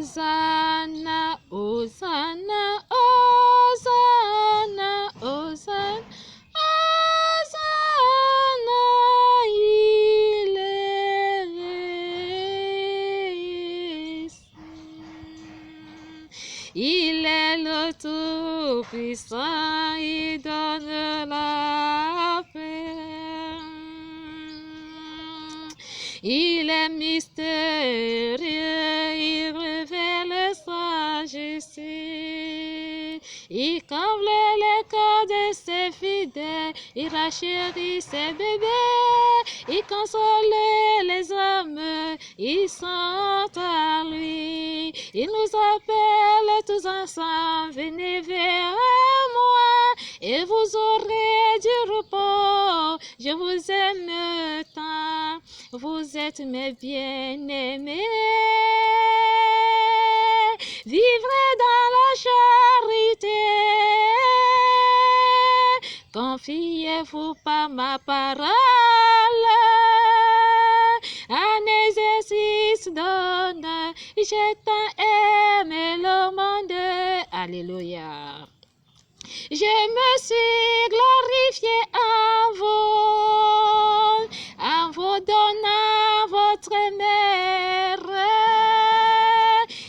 Hosanna, Hosanna, Hosanna, Hosanna, Hosanna, il est ici. Il est le Tout-Puissant, il donne la paix. Il est mystérieux, il révèle sa justice. Il comble les cœurs de ses fidèles, il rachérit ses bébés, il console les hommes, ils sont à lui. Il nous appelle tous ensemble, venez vers moi, et vous aurez du repos. Je vous aime tant, vous êtes mes bien-aimés. Vivrez dans la charité. Confiez-vous par ma parole. Un exercice donne, j'ai tant aimé le monde. Alléluia. Je me suis glorifié en vous donnant votre mère,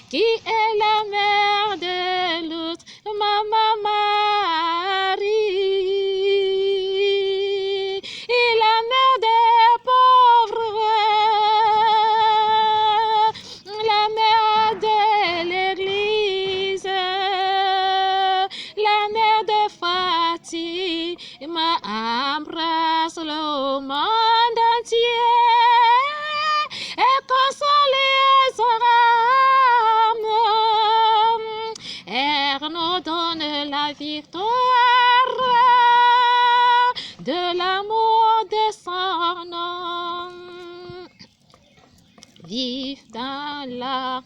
qui est la mère de l'autre, Maman Marie, et la mère des pauvres, la mère de l'église, la mère de Fatima, embrasse le monde entier et console son âme. Elle nous donne la victoire de l'amour de son nom. Vive dans la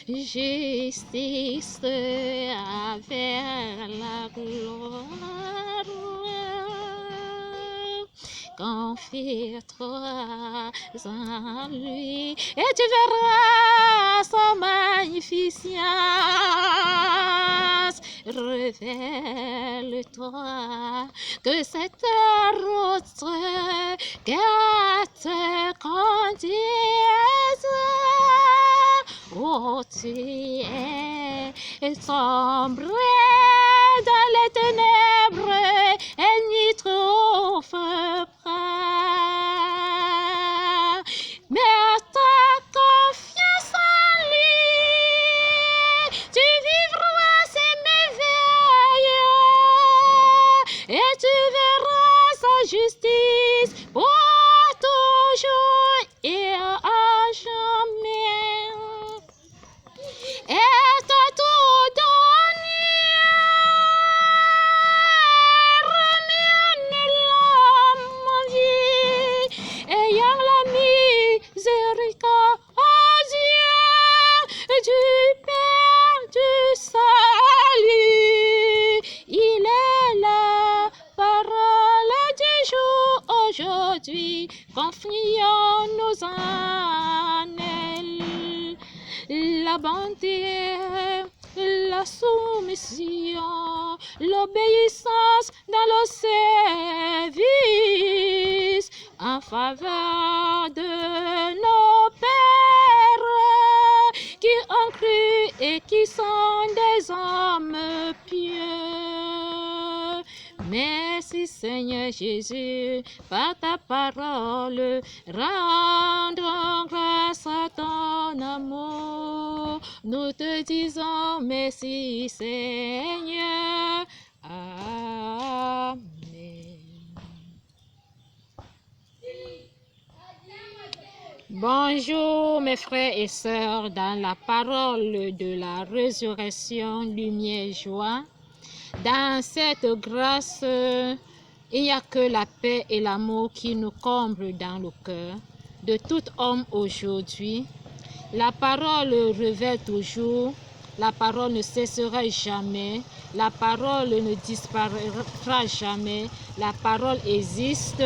justice avec la gloire. Confie-toi en lui et tu verras sa magnificence. Révèle-toi que cette route te conduise. Oh, tu es sombre dans les ténèbres et n'y trouve pas. Mais ta confiance en lui, tu vivras ses merveilles et tu verras sa justice pour toujours et à jamais. Et toi tout donné, ramène l'homme en vie, ayant la miséricorde du Père du salut. Il est la parole du jour aujourd'hui, confions-nous en elle. La bonté, la soumission, l'obéissance dans le service en faveur de nos pères qui ont cru et qui sont des hommes pieux. Merci Seigneur Jésus, par ta parole, rendons grâce à ton amour. Nous te disons merci Seigneur. Amen. Bonjour mes frères et sœurs, dans la parole de la résurrection, lumière, joie. Dans cette grâce, il n'y a que la paix et l'amour qui nous comblent dans le cœur de tout homme aujourd'hui. La parole révèle toujours, la parole ne cessera jamais, la parole ne disparaîtra jamais, la parole existe,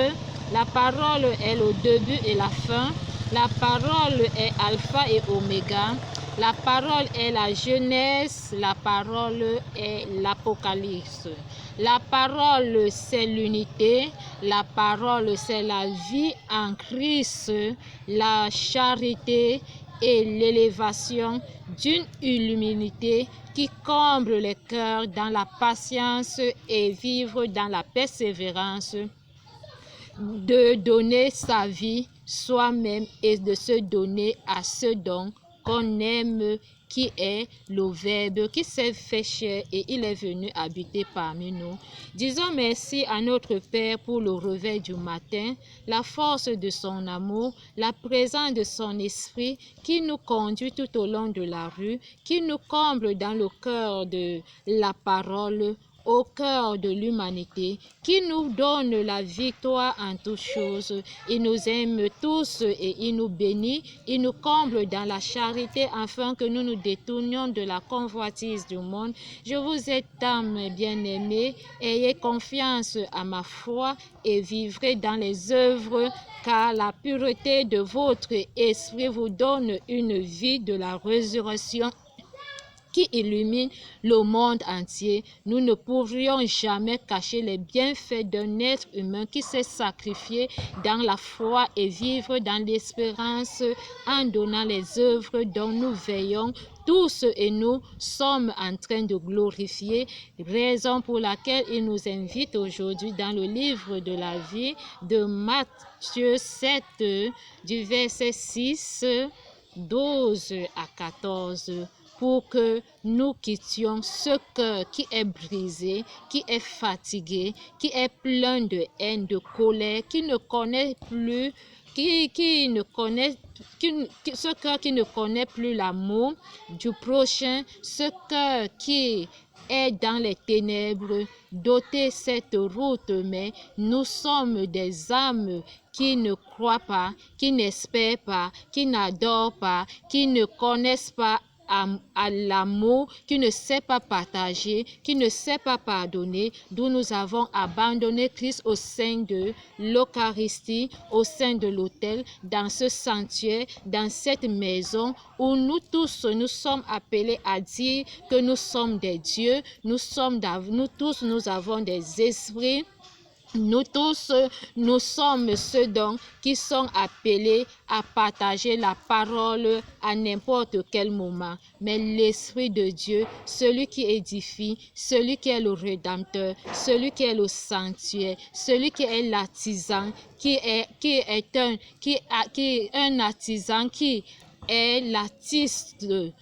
la parole est le début et la fin, la parole est alpha et oméga, La parole est la Genèse, la parole est l'Apocalypse. La parole, c'est l'unité, la parole, c'est la vie en Christ, la charité et l'élévation d'une humanité qui comble les cœurs dans la patience et vivre dans la persévérance, de donner sa vie soi-même et de se donner à ce don qu'on aime, qui est le Verbe qui s'est fait chair et il est venu habiter parmi nous. Disons merci à notre Père pour le réveil du matin, la force de son amour, la présence de son esprit qui nous conduit tout au long de la rue, qui nous comble dans le cœur de la parole, au cœur de l'humanité, qui nous donne la victoire en toutes choses. Il nous aime tous et il nous bénit, il nous comble dans la charité afin que nous nous détournions de la convoitise du monde. Je vous ai âmes bien-aimées, ayez confiance à ma foi et vivrez dans les œuvres, car la pureté de votre esprit vous donne une vie de la résurrection qui illumine le monde entier. Nous ne pourrions jamais cacher les bienfaits d'un être humain qui s'est sacrifié dans la foi et vivre dans l'espérance en donnant les œuvres dont nous veillons tous et nous sommes en train de glorifier, raison pour laquelle il nous invite aujourd'hui dans le livre de la vie de Matthieu 7, du verset 6, 12 à 14. Pour que nous quittions ce cœur qui est brisé, qui est fatigué, qui est plein de haine, de colère, qui ne connaît plus, ce cœur qui ne connaît plus l'amour du prochain, ce cœur qui est dans les ténèbres, doter cette route, mais nous sommes des âmes qui ne croient pas, qui n'espèrent pas, qui n'adorent pas, qui ne connaissent pas à l'amour, qui ne sait pas partager, qui ne sait pas pardonner, d'où nous avons abandonné Christ au sein de l'Eucharistie, au sein de l'autel, dans ce sanctuaire, dans cette maison où nous tous, nous sommes appelés à dire que nous sommes des dieux, nous tous, nous avons des esprits. Nous tous, nous sommes ceux donc qui sont appelés à partager la parole à n'importe quel moment. Mais l'Esprit de Dieu, celui qui édifie, celui qui est le Rédempteur, celui qui est le sanctuaire, celui qui est l'artisan, qui est un artisan, qui est l'artiste de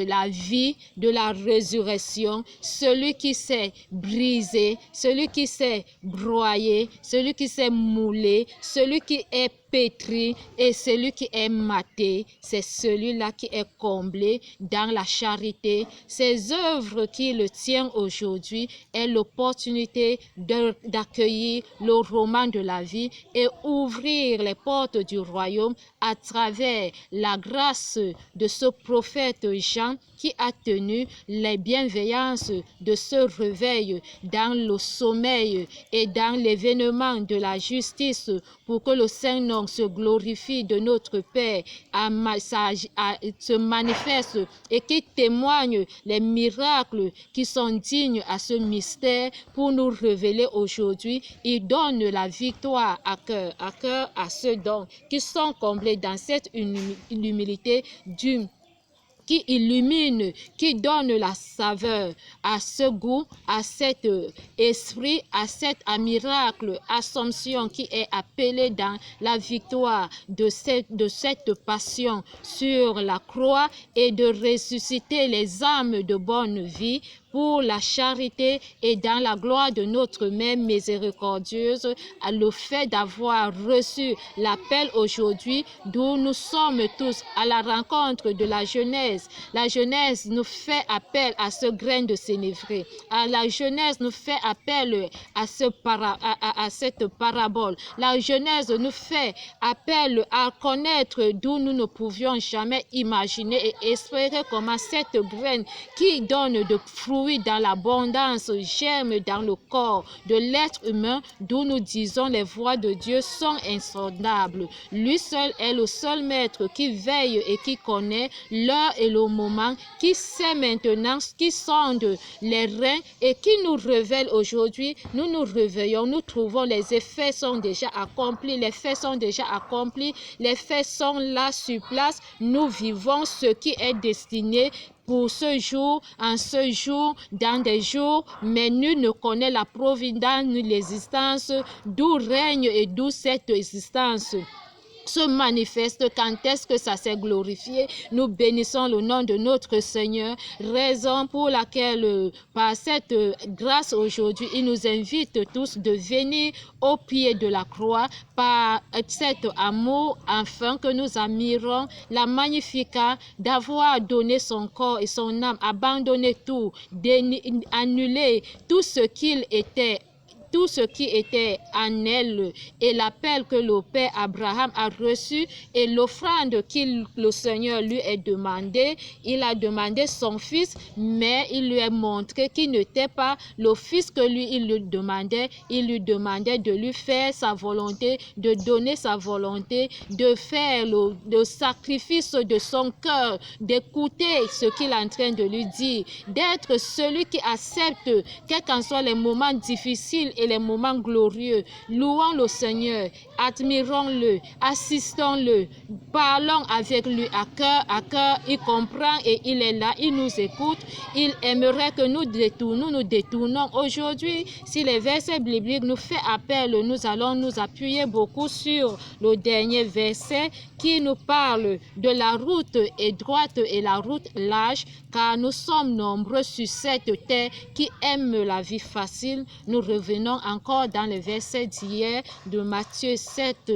la vie, de la résurrection, celui qui s'est brisé, celui qui s'est broyé, celui qui s'est moulé, celui qui est pétri et celui qui est maté, c'est celui-là qui est comblé dans la charité. Ces œuvres qui le tiennent aujourd'hui est l'opportunité d'accueillir le roman de la vie et ouvrir les portes du royaume à travers la grâce de ce prophète Jean qui a tenu les bienveillances de ce réveil dans le sommeil et dans l'événement de la justice pour que le Saint-Nom se glorifie de notre Père, se manifeste et qui témoigne les miracles qui sont dignes à ce mystère pour nous révéler aujourd'hui. Il donne la victoire à cœur à ceux donc qui sont comblés dans cette humilité qui illumine, qui donne la saveur à ce goût, à cet esprit, à cet miracle, Assomption qui est appelé dans la victoire de cette passion sur la croix et de ressusciter les âmes de bonne vie pour la charité et dans la gloire de notre Mère miséricordieuse, à le fait d'avoir reçu l'appel aujourd'hui d'où nous sommes tous à la rencontre de la Genèse. La Genèse nous fait appel à ce grain de sénévré. À la Genèse nous fait appel à cette parabole. La Genèse nous fait appel à connaître d'où nous ne pouvions jamais imaginer et espérer comment cette graine qui donne de fruits fruits dans l'abondance germent dans le corps de l'être humain, d'où nous disons les voies de Dieu sont insondables. Lui seul est le seul maître qui veille et qui connaît l'heure et le moment, qui sait maintenant ce qui sonde les reins et qui nous révèle aujourd'hui. Nous nous réveillons, nous trouvons les effets sont déjà accomplis, les faits sont déjà accomplis, les faits sont là sur place. Nous vivons ce qui est destiné pour ce jour, en ce jour, dans des jours, mais nul ne connaît la providence ni l'existence, d'où règne et d'où cette existence se manifeste, quand est-ce que ça s'est glorifié. Nous bénissons le nom de notre Seigneur, raison pour laquelle par cette grâce aujourd'hui, il nous invite tous de venir au pied de la croix par cet amour, afin que nous admirons la Magnificat d'avoir donné son corps et son âme, abandonné tout, annulé tout ce qu'il était, tout ce qui était en elle, et l'appel que le Père Abraham a reçu et l'offrande que le Seigneur lui a demandé. Il a demandé son fils, mais il lui a montré qu'il n'était pas le fils que lui il lui demandait. Il lui demandait de lui faire sa volonté, de donner sa volonté, de faire le sacrifice de son cœur, d'écouter ce qu'il est en train de lui dire, d'être celui qui accepte, quels qu'en soient les moments difficiles et les moments glorieux. Louons le Seigneur, admirons-le, assistons-le, parlons avec lui à cœur. Il comprend et il est là, il nous écoute. Il aimerait que nous détournons. Aujourd'hui, si les versets bibliques nous font appel, nous allons nous appuyer beaucoup sur le dernier verset qui nous parle de la route étroite et la route large, car nous sommes nombreux sur cette terre qui aiment la vie facile. Nous revenons encore dans les versets d'hier de Matthieu 7,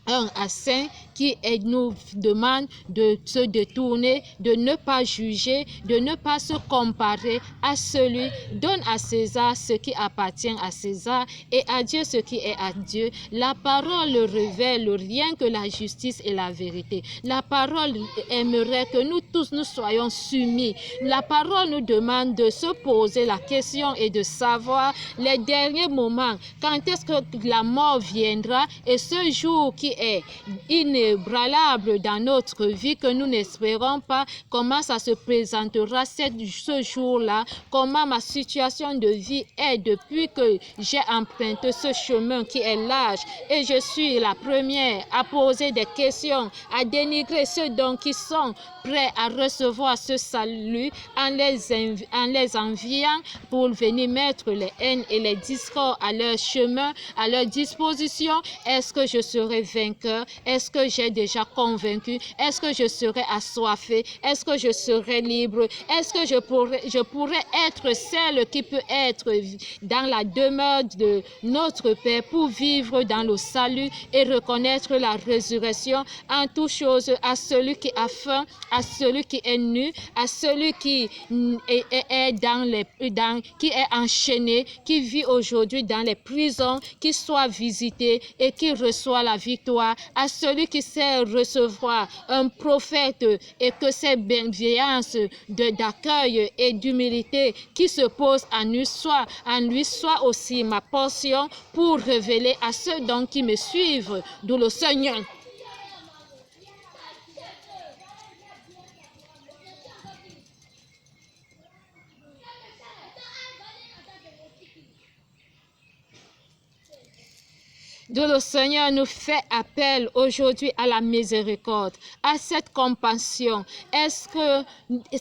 1 à 5, qui nous demande de se détourner, de ne pas juger, de ne pas se comparer à celui. Donne à César ce qui appartient à César et à Dieu ce qui est à Dieu. La parole révèle rien que la justice et la vérité. La parole aimerait que nous tous nous soyons soumis. La parole nous demande de se poser la question et de savoir les derniers moments, quand est-ce que la mort viendra, et ce jour qui est inébranlable dans notre vie, que nous n'espérons pas, comment ça se présentera ce jour-là, comment ma situation de vie est depuis que j'ai emprunté ce chemin qui est large, et je suis la première à poser des questions, à dénigrer ceux donc qui sont prêts à recevoir ce salut, en les enviant pour venir mettre les haines et les discords à leur chemin, à leur disposition. Est-ce que je serai vainqueur? Est-ce que j'ai déjà convaincu? Est-ce que je serai assoiffé? Est-ce que je serai libre? Est-ce que je pourrais être celle qui peut être dans la demeure de notre Père pour vivre dans le salut et reconnaître la résurrection en toutes choses à celui qui a faim, à celui qui est nu, à celui qui qui est enchaîné, qui vit aujourd'hui dans les prisons, qui soit visité et qui reçoit la victoire, à celui qui sait recevoir un prophète et que cette bienveillance d'accueil et d'humilité qui se pose en lui soit aussi ma portion pour révéler à ceux donc qui me suivent, d'où le Seigneur. D'où le Seigneur nous fait appel aujourd'hui à la miséricorde, à cette compassion. Est-ce que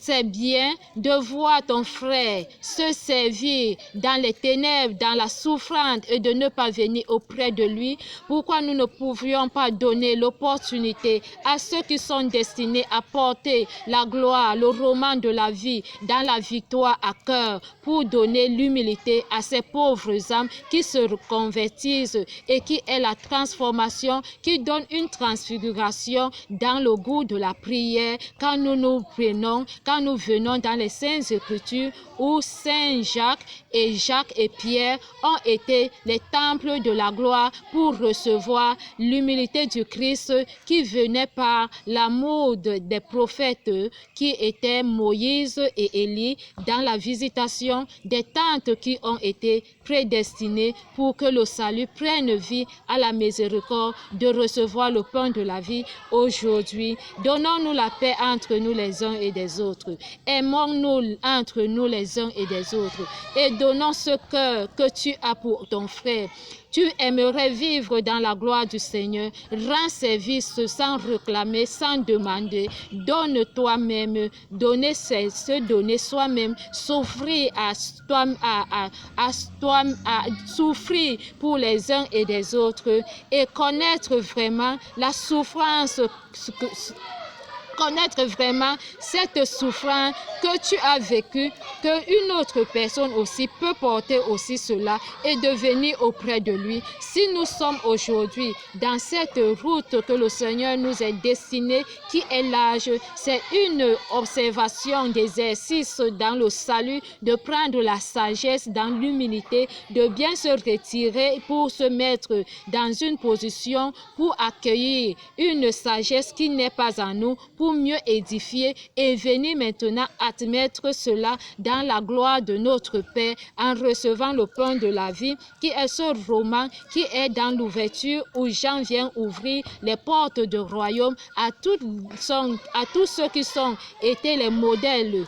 c'est bien de voir ton frère se servir dans les ténèbres, dans la souffrance et de ne pas venir auprès de lui? Pourquoi nous ne pouvions pas donner l'opportunité à ceux qui sont destinés à porter la gloire, le roman de la vie dans la victoire à cœur, pour donner l'humilité à ces pauvres âmes qui se reconvertissent et qui qui est la transformation, qui donne une transfiguration dans le goût de la prière quand nous venons dans les Saintes Écritures où Saint Jacques et Pierre ont été les temples de la gloire pour recevoir l'humilité du Christ qui venait par l'amour des prophètes qui étaient Moïse et Élie dans la visitation des tentes qui ont été prédestinées pour que le salut prenne vie à la miséricorde de recevoir le pain de la vie aujourd'hui. Donnons-nous la paix entre nous les uns et des autres. Aimons-nous entre nous les uns et des autres et donnons ce cœur que tu as pour ton frère. Tu aimerais vivre dans la gloire du Seigneur. Rends service sans réclamer, sans demander. Donne toi-même. Donner, c'est se donner soi-même. Souffrir souffrir pour les uns et des autres et connaître vraiment la souffrance connaître vraiment cette souffrance que tu as vécue, qu'une autre personne aussi peut porter aussi cela et de venir auprès de lui. Si nous sommes aujourd'hui dans cette route que le Seigneur nous a destinée, qui est large, c'est une observation d'exercice dans le salut, de prendre la sagesse dans l'humilité, de bien se retirer pour se mettre dans une position pour accueillir une sagesse qui n'est pas en nous, pour mieux édifier et venir maintenant admettre cela dans la gloire de notre Père en recevant le pain de la vie qui est ce roman qui est dans l'ouverture où Jean vient ouvrir les portes du royaume à tous ceux qui sont été les modèles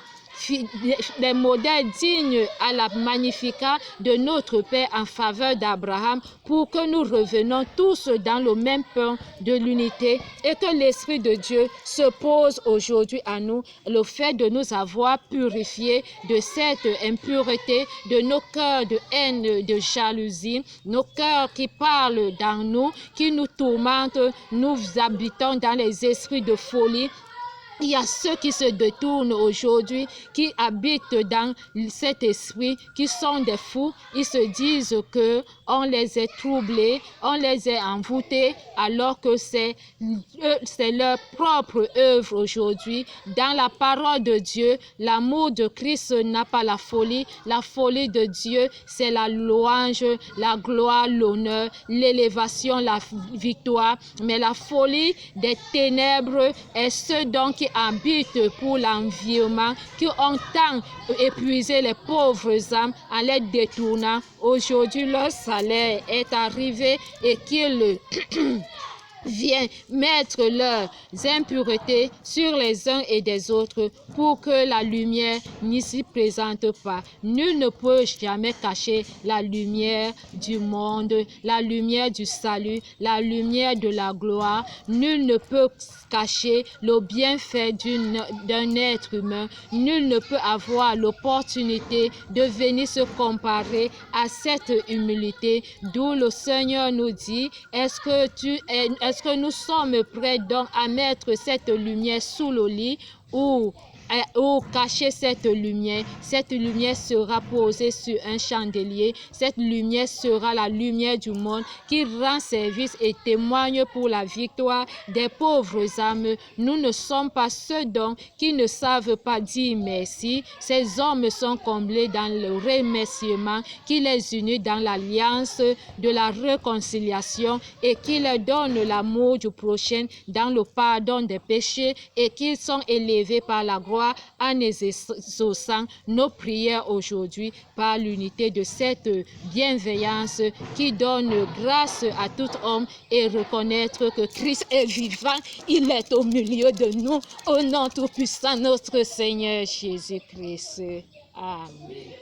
dignes à la Magnificat de notre Père en faveur d'Abraham pour que nous revenions tous dans le même pain de l'unité et que l'Esprit de Dieu se pose aujourd'hui à nous, le fait de nous avoir purifiés de cette impureté, de nos cœurs de haine, de jalousie, nos cœurs qui parlent dans nous, qui nous tourmentent, nous habitons dans les esprits de folie. Il y a ceux qui se détournent aujourd'hui, qui habitent dans cet esprit, qui sont des fous. Ils se disent que on les a troublés, on les a envoûtés, alors que c'est leur propre œuvre aujourd'hui. Dans la parole de Dieu, l'amour de Christ n'a pas la folie. La folie de Dieu, c'est la louange, la gloire, l'honneur, l'élévation, la victoire. Mais la folie des ténèbres est ce dont qui habitent pour l'environnement, qui ont tant épuisé les pauvres âmes en les détournant. Aujourd'hui, leur salaire est arrivé et qu'ils viennent mettre leurs impuretés sur les uns et des autres pour que la lumière n'y s'y présente pas. Nul ne peut jamais cacher la lumière du monde, la lumière du salut, la lumière de la gloire. Nul ne peut cacher le bienfait d'un être humain. Nul ne peut avoir l'opportunité de venir se comparer à cette humilité, d'où le Seigneur nous dit, est-ce que nous sommes prêts donc à mettre cette lumière sous le lit ou cacher cette lumière sera posée sur un chandelier. Cette lumière sera la lumière du monde qui rend service et témoigne pour la victoire des pauvres âmes. Nous ne sommes pas ceux donc qui ne savent pas dire merci. Ces hommes sont comblés dans le remerciement qui les unit dans l'alliance de la réconciliation et qui leur donne l'amour du prochain dans le pardon des péchés et qu'ils sont élevés par la gloire en exaucant nos prières aujourd'hui par l'unité de cette bienveillance qui donne grâce à tout homme et reconnaître que Christ est vivant, il est au milieu de nous, au nom tout-puissant notre Seigneur Jésus-Christ. Amen.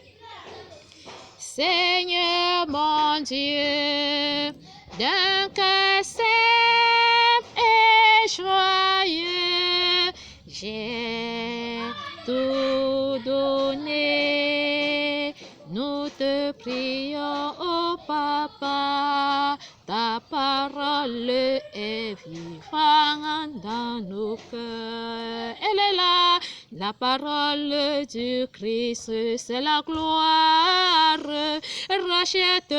Seigneur mon Dieu, d'un cœur simple et joyeux, j'ai tout donné. Nous te prions, ô Papa, ta parole est vivante dans nos cœurs. Elle est là La parole du Christ, c'est la gloire. Rachète,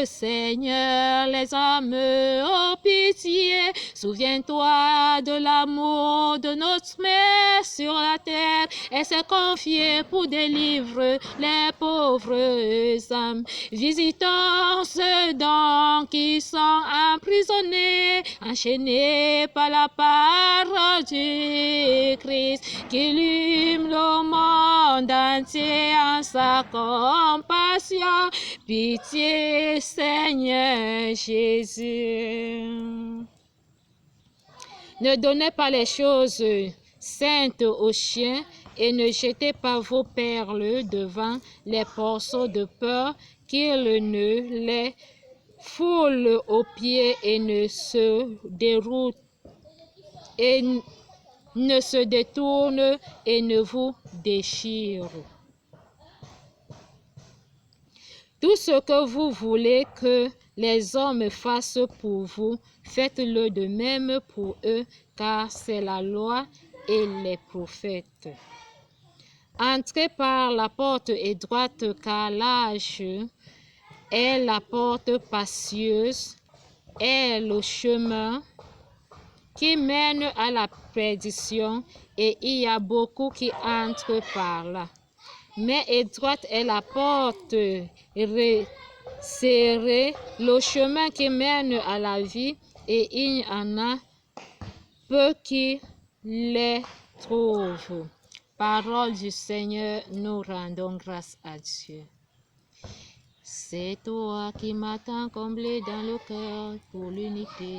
Seigneur, les âmes, oh pitié. Souviens-toi de l'amour de notre Mère sur la terre. Elle s'est confiée pour délivrer les pauvres âmes. Visitons ceux donc qui sont emprisonnés, enchaînés par la parole du Christ, qui illume le monde entier en sa compassion. Pitié, Seigneur Jésus. Ne donnez pas les choses saintes aux chiens et ne jetez pas vos perles devant les porceaux de peur qu'ils ne les foulent aux pieds et ne se déroutent et ne se détournent et ne vous déchirent. Tout ce que vous voulez que les hommes fassent pour vous, faites-le de même pour eux, car c'est la loi et les prophètes. Entrez par la porte étroite, car large est la porte spacieuse, est le chemin qui mène à la perdition, et il y a beaucoup qui entrent par là. Mais étroite est la porte serrée, le chemin qui mène à la vie, et il y en a peu qui les trouvent. Parole du Seigneur, nous rendons grâce à Dieu. C'est toi qui m'as tant comblé dans le cœur pour l'unité.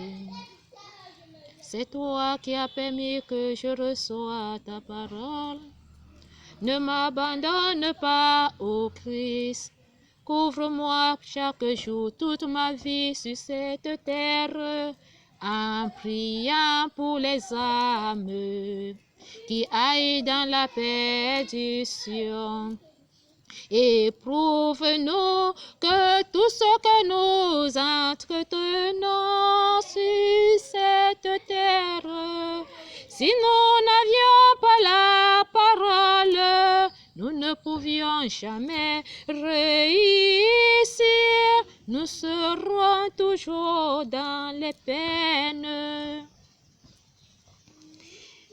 C'est toi qui as permis que je reçoive ta parole. Ne m'abandonne pas, ô Christ. Couvre-moi chaque jour, toute ma vie sur cette terre, en priant pour les âmes qui aillent dans la perdition. Éprouve-nous que tout ce que nous entretenons sur cette terre, si nous n'avions pas la parole, nous ne pouvions jamais réussir. Nous serons toujours dans les peines.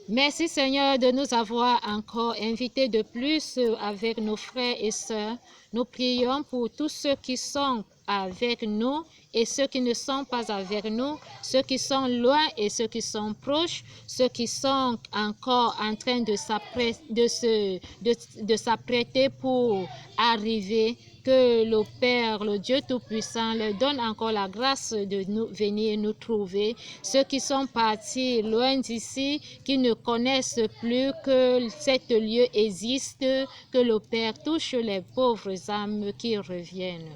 Merci Seigneur de nous avoir encore invités de plus avec nos frères et sœurs. Nous prions pour tous ceux qui sont avec nous et ceux qui ne sont pas avec nous, ceux qui sont loin et ceux qui sont proches, ceux qui sont encore en train de s'apprêter pour arriver. Que le Père, le Dieu Tout-Puissant, leur donne encore la grâce de venir nous trouver. Ceux qui sont partis loin d'ici, qui ne connaissent plus que cet lieu existe, que le Père touche les pauvres âmes qui reviennent.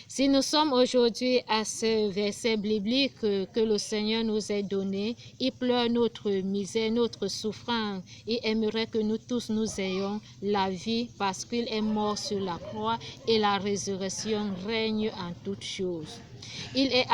Si nous sommes aujourd'hui à ce verset biblique que le Seigneur nous a donné, il pleure notre misère, notre souffrance. Il aimerait que nous tous nous ayons la vie parce qu'il est mort sur la croix et la résurrection règne en toutes choses. Il est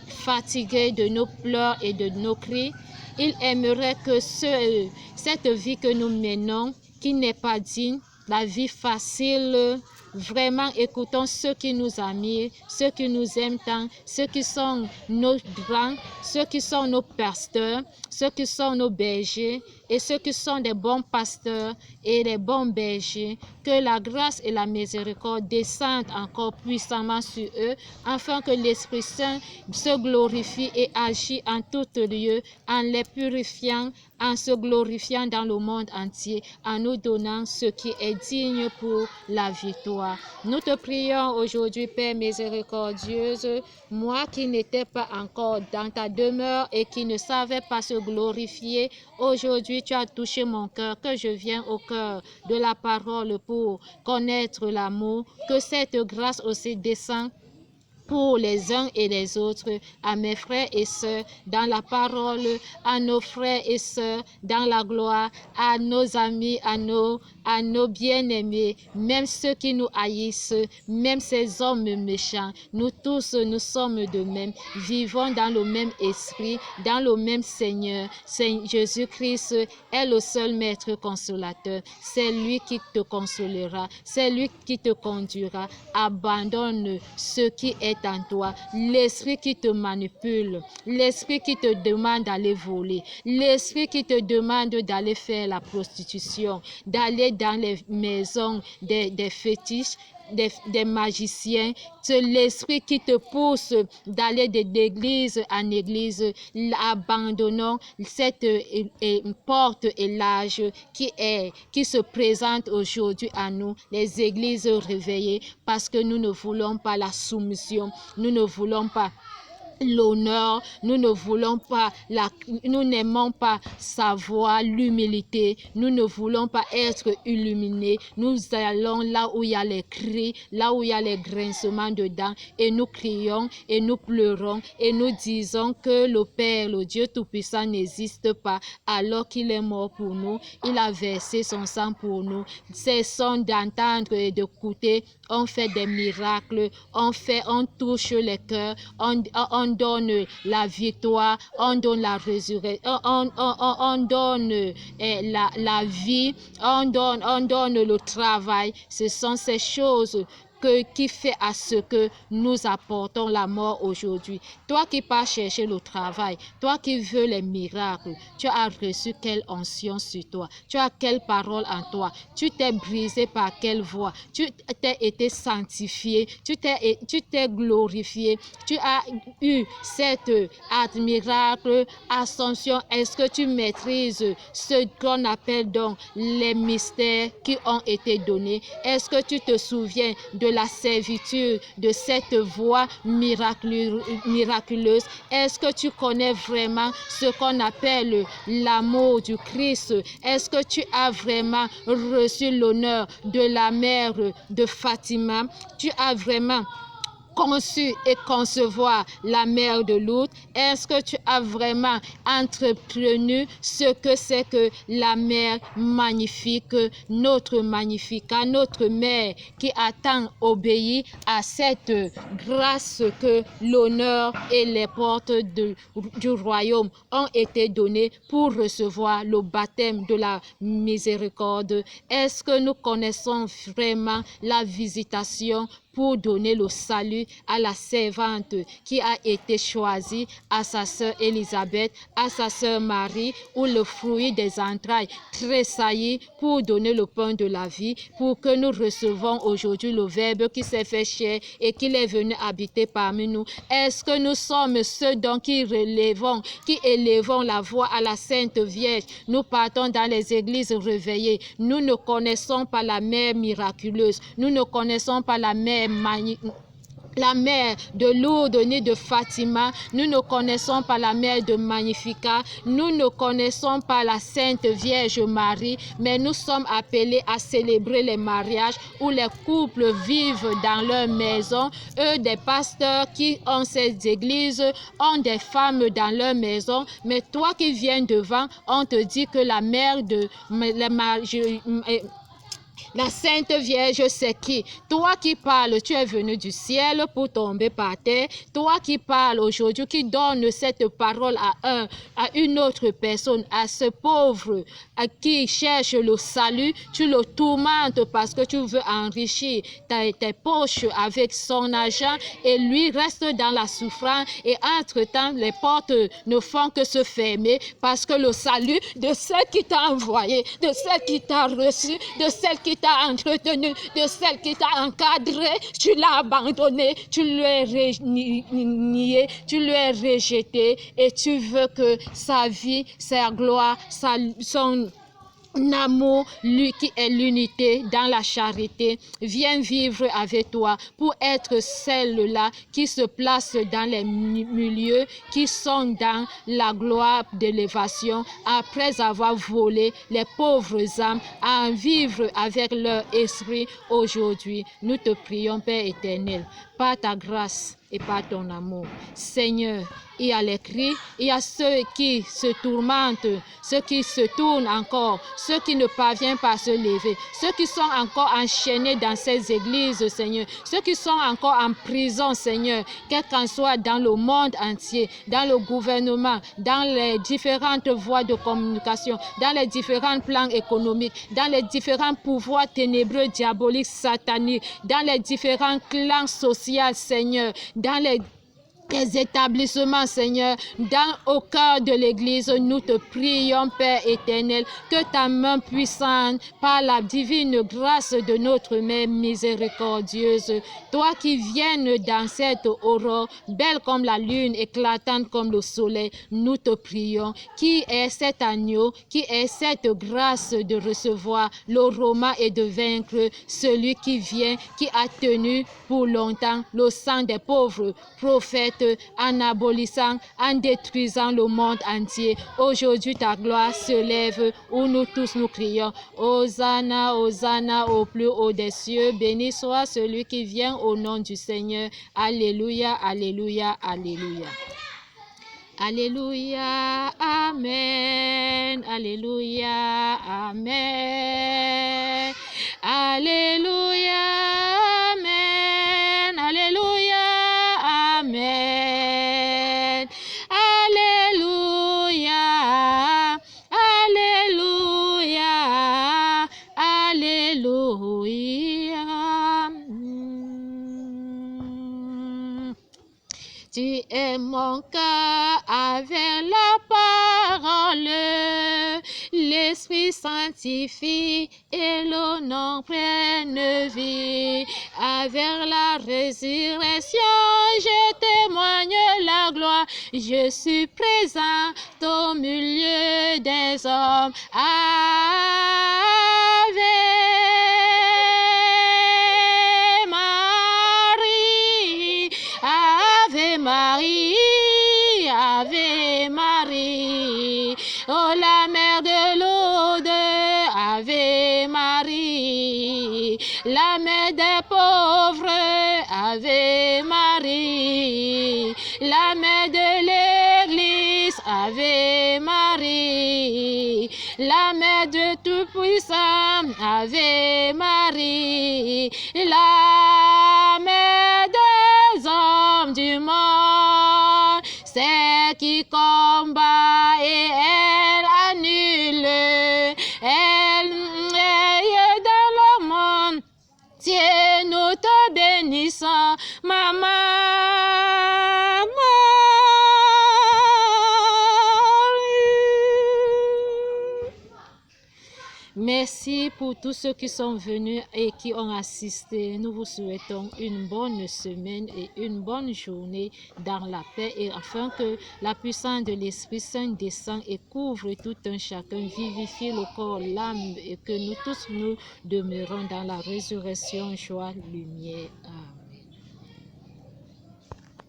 fatigué de nos pleurs et de nos cris. Il aimerait que cette vie que nous menons, qui n'est pas digne, la vie facile, vraiment écoutons ceux qui nous aiment, ceux qui nous aiment tant, ceux qui sont nos grands, ceux qui sont nos pasteurs, ceux qui sont nos bergers et ceux qui sont des bons pasteurs et des bons bergers, que la grâce et la miséricorde descendent encore puissamment sur eux, afin que l'Esprit Saint se glorifie et agit en tout lieu, en les purifiant, en se glorifiant dans le monde entier, en nous donnant ce qui est digne pour la victoire. Nous te prions aujourd'hui, Père miséricordieuse, moi qui n'étais pas encore dans ta demeure et qui ne savais pas se glorifier, aujourd'hui tu as touché mon cœur, que je viens au cœur de la parole pour connaître l'amour, que cette grâce aussi descend pour les uns et les autres, à mes frères et sœurs dans la parole, à nos frères et sœurs dans la gloire, à nos amis, à nos bien-aimés, même ceux qui nous haïssent, même ces hommes méchants. Nous tous, nous sommes de même, vivons dans le même esprit, dans le même Seigneur. Jésus-Christ est le seul Maître consolateur. C'est lui qui te consolera, c'est lui qui te conduira. Abandonne ce qui est en toi, l'esprit qui te manipule, l'esprit qui te demande d'aller voler, l'esprit qui te demande d'aller faire la prostitution, d'aller dans les maisons des fétiches, des magiciens, c'est l'esprit qui te pousse d'aller d'église en église. Abandonnons cette porte et l'âge qui se présente aujourd'hui à nous, les églises réveillées, parce que nous ne voulons pas la soumission, nous ne voulons pas l'honneur, nous ne voulons pas nous n'aimons pas savoir l'humilité, nous ne voulons pas être illuminés. Nous allons là où il y a les cris, là où il y a les grincements de dents, et nous crions et nous pleurons et nous disons que le Père, le Dieu Tout-Puissant n'existe pas, alors qu'il est mort pour nous, il a versé son sang pour nous. Cessons d'entendre et d'écouter. On fait des miracles, on touche les cœurs, on donne la victoire, on donne la résurrection, on donne la vie, on donne le travail. Ce sont ces choses qui fait à ce que nous apportons la mort aujourd'hui. Toi qui pars chercher le travail, toi qui veux les miracles, tu as reçu quelle onction sur toi? Tu as quelle parole en toi? Tu t'es brisé par quelle voie? Tu t'es été sanctifié, tu t'es glorifié, tu as eu cette admirable ascension. Est-ce que tu maîtrises ce qu'on appelle donc les mystères qui ont été donnés? Est-ce que tu te souviens de la servitude de cette voie miraculeuse? Est-ce que tu connais vraiment ce qu'on appelle l'amour du Christ? Est-ce que tu as vraiment reçu l'honneur de la mère de Fatima? Tu as vraiment conçu et concevoir la mère de Lourdes? Est-ce que tu as vraiment entretenu ce que c'est que la mère magnifique, notre Magnificat, notre mère qui a tant obéi à cette grâce que l'honneur et les portes du royaume ont été données pour recevoir le baptême de la miséricorde? Est-ce que nous connaissons vraiment la visitation pour donner le salut à la servante qui a été choisie, à sa sœur Élisabeth, à sa sœur Marie, ou le fruit des entrailles tressaillit pour donner le pain de la vie, pour que nous recevons aujourd'hui le Verbe qui s'est fait chair et qui est venu habiter parmi nous? Est-ce que nous sommes ceux dont qui élevons la voix à la Sainte Vierge? Nous partons dans les églises réveillées, nous ne connaissons pas la mère miraculeuse, nous ne connaissons pas la mère de Lourdes ni de Fatima, nous ne connaissons pas la mère de Magnificat, nous ne connaissons pas la Sainte Vierge Marie, mais nous sommes appelés à célébrer les mariages où les couples vivent dans leur maison. Eux, des pasteurs qui ont ces églises, ont des femmes dans leur maison, mais toi qui viens devant, on te dit que la mère de la Sainte Vierge, c'est qui? Toi qui parles, tu es venu du ciel pour tomber par terre. Toi qui parles aujourd'hui, qui donne cette parole à une autre personne, à ce pauvre qui cherche le salut, tu le tourmentes parce que tu veux enrichir tes poches avec son argent, et lui reste dans la souffrance, et entre-temps, les portes ne font que se fermer parce que le salut de celle qui t'a envoyé, de celle qui t'a reçu, de celle qui t'a entretenu, de celle qui t'a encadré, tu l'as abandonné, tu lui as renié, tu lui as rejeté, et tu veux que sa vie, sa gloire, son amour, lui qui est l'unité dans la charité, viens vivre avec toi pour être celle-là qui se place dans les milieux qui sont dans la gloire d'élévation, après avoir volé les pauvres âmes, à vivre avec leur esprit aujourd'hui. Nous te prions, Père éternel, par ta grâce, et par ton amour. Seigneur, il y a les cris, il y a ceux qui se tourmentent, ceux qui se tournent encore, ceux qui ne parviennent pas à se lever, ceux qui sont encore enchaînés dans ces églises, Seigneur, ceux qui sont encore en prison, Seigneur, quel qu'en soit dans le monde entier, dans le gouvernement, dans les différentes voies de communication, dans les différents plans économiques, dans les différents pouvoirs ténébreux, diaboliques, sataniques, dans les différents clans sociaux, Seigneur, dans les établissements, Seigneur, au cœur de l'Église, nous te prions, Père éternel, que ta main puissante, par la divine grâce de notre Mère miséricordieuse, toi qui viennes dans cette aurore, belle comme la lune, éclatante comme le soleil, nous te prions, qui est cet agneau, qui est cette grâce de recevoir le roman et de vaincre celui qui vient, qui a tenu pour longtemps le sang des pauvres prophètes, en abolissant, en détruisant le monde entier. Aujourd'hui, ta gloire se lève où nous tous nous crions. Hosanna, Hosanna au plus haut des cieux. Béni soit celui qui vient au nom du Seigneur. Alléluia, Alléluia, Alléluia. Alléluia, Amen. Alléluia, Amen. Alléluia, Amen. Alléluia, Amen. Alléluia, Alléluia, Alléluia. Tu es mon cœur avec la parole, l'Esprit sanctifie et le nom prenne vie. Avec la résurrection, je témoigne la gloire. Je suis présent au milieu des hommes. Ave Marie, Ave Marie, Ave Marie, oh la mère de l'Aude, Ave Marie, la mère des pauvres, Ave Marie, la mère de l'Église, Ave Marie, la mère de Tout-Puissant, Ave Marie, la mère des hommes du monde, celle qui combat et elle annule, elle est dans le monde. Tiens, nous te bénissons, maman. Merci pour tous ceux qui sont venus et qui ont assisté. Nous vous souhaitons une bonne semaine et une bonne journée dans la paix, et afin que la puissance de l'Esprit Saint descende et couvre tout un chacun, vivifie le corps, l'âme, et que nous tous nous demeurons dans la résurrection, joie, lumière. Amen.